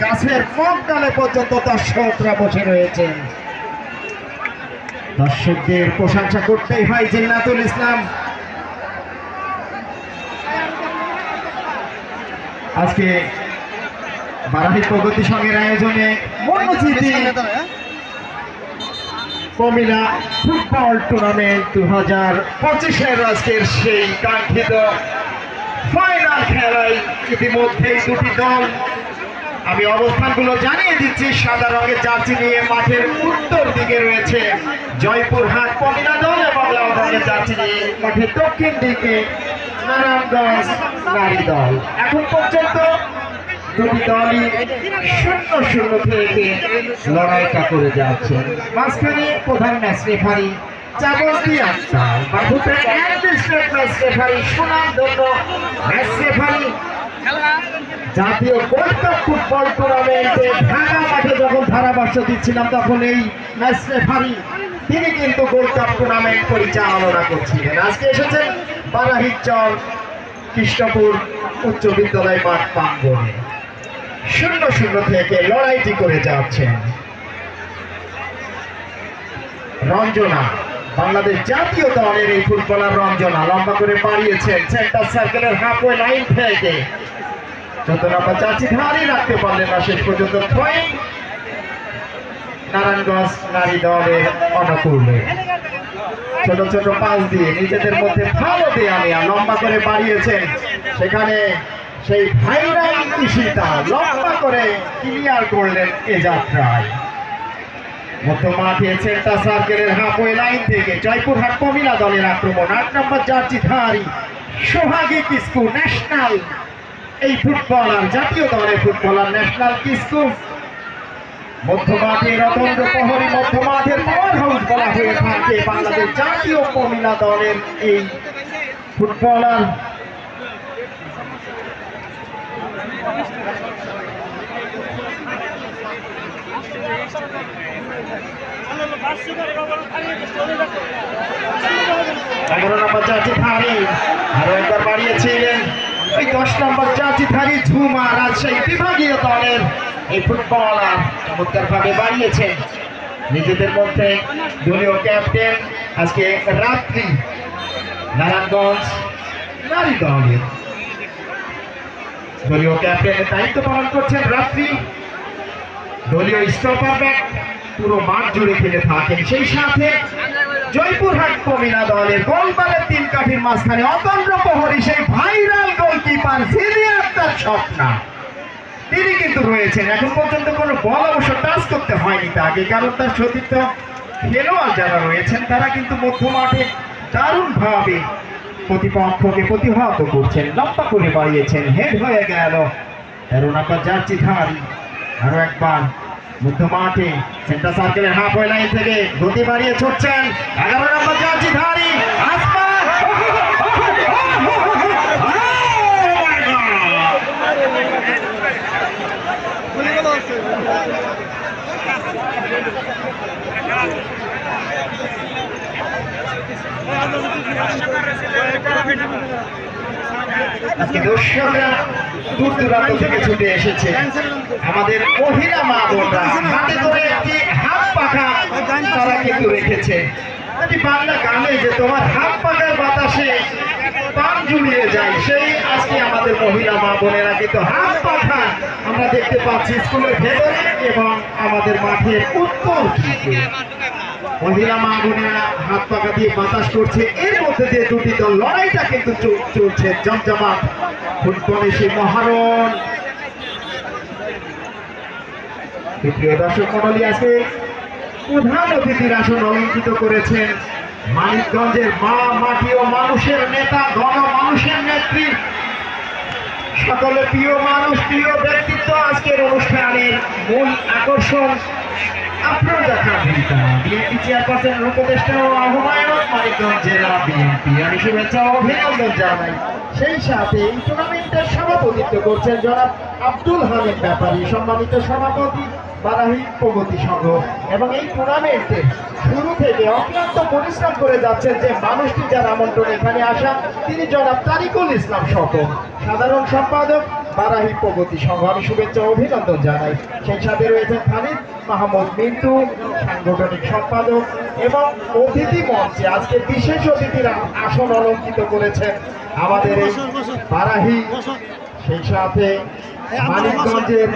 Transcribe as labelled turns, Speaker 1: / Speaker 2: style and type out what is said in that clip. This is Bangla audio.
Speaker 1: গাছের মগডালে পর্যন্ত দর্শকরা বসে রয়েছেন। দর্শকদের প্রশংসা করতেই হয় জিন্নাতুল ইসলাম। আজকে বারাহি প্রগতি সংঘের আয়োজনে মনোজিতি কমিলা ফুটবল টুর্নামেন্ট 2025-এর আজকের সেই কাঙ্ক্ষিত ফাইনাল খেলায় ইতিমধ্যেই দুটি দল, আমি অবস্থানগুলো জানিয়ে দিচ্ছি। সাদা রঙের জার্সি নিয়ে মাঠের উত্তর দিকে রয়েছে জয়পুরহাট কমিলা দল এবং লাল রঙের জার্সি নিয়ে মাঠের দক্ষিণ দিকে নারায়ণগঞ্জ নারী দল। এখন পর্যন্ত দুটি দলই 0-0 থেকে লড়াইটা করে যাচ্ছে। মাঝখানে প্রধান ম্যাচ রেফারি চাবন্তি আক্তার, বাহুপের অ্যাডমিনিস্ট্রেট ম্যাচ রেফারি সুনামধন্য ম্যাচ রেফারি। জাতীয় গোল্ড কাপ ফুটবল টুর্নামেন্টে ঢাকা মাঠে যখন ধারাভাষ্য দিচ্ছিলাম তখন এই ম্যাচ রেফারি তিনি কিন্তু গোল্ড কাপ টুর্নামেন্ট পরিচালনা করছিলেন। আজকে এসেছেন বারাহিচর কৃষ্ণপুর উচ্চ বিদ্যালয় মাঠ প্রাঙ্গণে। 0-0 থেকে লড়াইটি করে যাচ্ছেন রঞ্জনা, বাংলাদেশ জাতীয় দলের এই ফুটবলার রঞ্জনা লম্বা করে বাড়িয়েছেন সেন্টার সার্কেলের হাফওয়ে লাইন থেকে। 14 নম্বর জার্সি ধারী রাখতে পারলেন না শেষ পর্যন্ত। নারায়ণগঞ্জ নারী দলের অনুকূলে ছোট ছোট পাস দিয়ে নিজেদের মধ্যে ভালো দেয়া নেয়া লম্বা করে বাড়িয়েছেন। সেখানে সেই ভাইরাল কৃষিতা লম্বা করে ক্লিয়ার করলেন এ যাত্রায়। মধ্য মাঠে সেন্টার সার্কেলের হাফওয়ে লাইন থেকে জয়পুরহাট কমিলা দলের আক্রমণ। 8 নম্বর জার্সি ধারী সোহাগী কিসকু ন্যাশনাল, এই ফুটবলার জাতীয় দলের ফুটবলার ন্যাশনাল কিসকু। মধ্য মাঠে রতন্দ্র প্রহরী, মধ্য মাঠের পাওয়ার হাউস বলা হয়ে থাকে বাংলাদেশ জাতীয় কমিলা দলের এই ফুটবলার। এগারো নম্বর জার্সি ধারী আরো একবার বাড়িয়েছিলেন ওই 10 নম্বর জার্সি ধারী ঝুমা, রাজশাহী বিভাগীয় দলের এই ফুটবলার চমৎকার ভাবে বাড়িয়েছেন নিজেদের মধ্যে। দলীয় ক্যাপ্টেন আজকে রাত্রি নারায়ণগঞ্জ নারী দলের দলীয় ক্যাপ্টেনের দায়িত্ব পালন করছেন রাত্রি। দলীয় স্টপার ব্যাক পুরো মাঠ জুড়ে খেলে থাকেন। সেই সাথে জয়পুরহাট কমিলা দলের গোলবারের 3 কাঠির মাঝখানে অতন্দ্র প্রহরী সেই ভাইরাল গোলকিপার সিনিয়র তার স্বপ্না, তিনি কিন্তু রয়েছেন। এখন পর্যন্ত কোনো বল অবশ্য টাচ করতে হয়নি তাকে, কারণ তার সতীর্থ খেলোয়াড় যারা রয়েছেন তারা কিন্তু মধ্য মাঠে দারুণভাবে প্রতিপক্ষকে প্রতিহত করছেন। লম্বা করে বাড়িয়েছেন, হেড হয়ে গেল 13 নম্বর জার্সি ধারী। আরো একবার মধ্য মাঠে সেন্টার সার্কেলের হাফওয়ে লাইন থেকে গতি বাড়িয়ে ছুটছেন 11 নম্বর জার্সি ধারী আসমা। আজকে দর্শকরা দূর দূরান্ত থেকে ছুটে এসেছে। আমাদের মহিলা মা বোনরা হাতে করে একটি হাত পাখা তারা কিন্তু রেখেছে। বাংলা গানে যে তোমার হাত পাখার বাতাসে পান জুড়িয়ে যায়, সেই আজকে আমাদের মহিলা মা বোনেরা কিন্তু হাত পাখা আমরা দেখতে পাচ্ছি স্কুলের ভেতরে এবং আমাদের মাঠের উত্তর দিকে। মহিলা মা বোনেরা হাত পাখা দিয়ে বাতাস করছে। এর মধ্যে দিয়ে দুটি দল লড়াইটা কিন্তু চলছে জমজমাট ফুটবলে সেই মহারণ। প্রিয় দর্শক মণ্ডলী, আজকে প্রধান অতিথির আসন অলঙ্কৃত করেছেন মানিকগঞ্জের মা মাটি ও মানুষের নেতা, গণমানুষের নেত্রী, সকলের প্রিয় মানুষ, প্রিয় ব্যক্তিত্ব। আজকের অনুষ্ঠানের মূল আকর্ষণ আপনারা দেখা বিএনপি চেয়ারপারসন উপদেষ্টা ও আহ্বায়ক মানিকগঞ্জ জেলা বিএনপি। আমি শুভেচ্ছা ও অভিনন্দন জানাই। সেই সাথে এই টুর্নামেন্টের সভাপতিত্ব করছেন জনাব আব্দুল হামিদ ব্যাপারী, সম্মানিত সভাপতি বারাহি প্রগতি সংঘ। এবং এই টুর্নামেন্টে শুরু থেকে অক্লান্ত পরিশ্রম করে যাচ্ছেন যে মানুষটি যার আমন্ত্রণ এখানে আসা, তিনি জনাব তারিকুল ইসলাম স্বপন, সাধারণ সম্পাদক বারাহি প্রগতি সংঘ আমি শুভেচ্ছা ও অভিনন্দন জানাই। সেই সাথে রয়েছেন খালিদ মাহমুদ মিন্টু, সাংগঠনিক সম্পাদক, এবং অতিথি মঞ্চে আজকে বিশেষ অতিথিরা আসন অলঙ্কিত করেছেন আমাদের এই বারাহি, সেই সাথে মানিকগঞ্জের